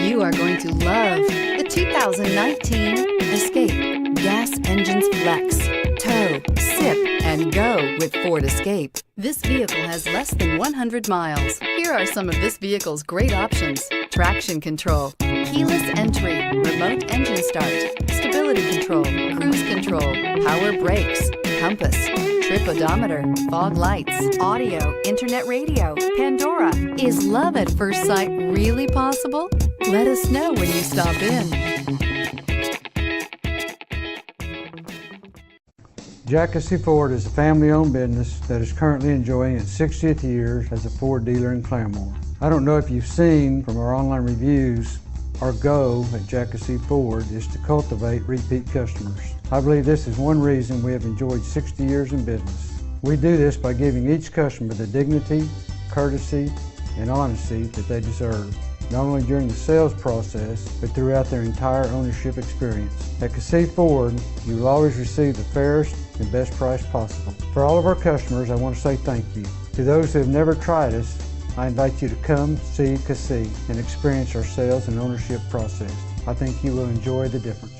You are going to love the 2019 Escape. Gas engines flex, tow, sip, and go with Ford Escape. This vehicle has less than 100 miles. Here are some of this vehicle's great options: traction control, keyless entry, remote engine start, stability control, cruise control, power brakes, compass, trip odometer, fog lights, audio, internet radio, Pandora. Is love at first sight really possible? Let us know when you stop in. Kissee Ford is a family-owned business that is currently enjoying its 60th year as a Ford dealer in Claremore. I don't know if you've seen from our online reviews, our goal at Kissee Ford is to cultivate repeat customers. I believe this is one reason we have enjoyed 60 years in business. We do this by giving each customer the dignity, courtesy, and honesty that they deserve, not only during the sales process, but throughout their entire ownership experience. At Kissee Ford, you will always receive the fairest and best price possible. For all of our customers, I want to say thank you. To those who have never tried us, I invite you to come see Kissee and experience our sales and ownership process. I think you will enjoy the difference.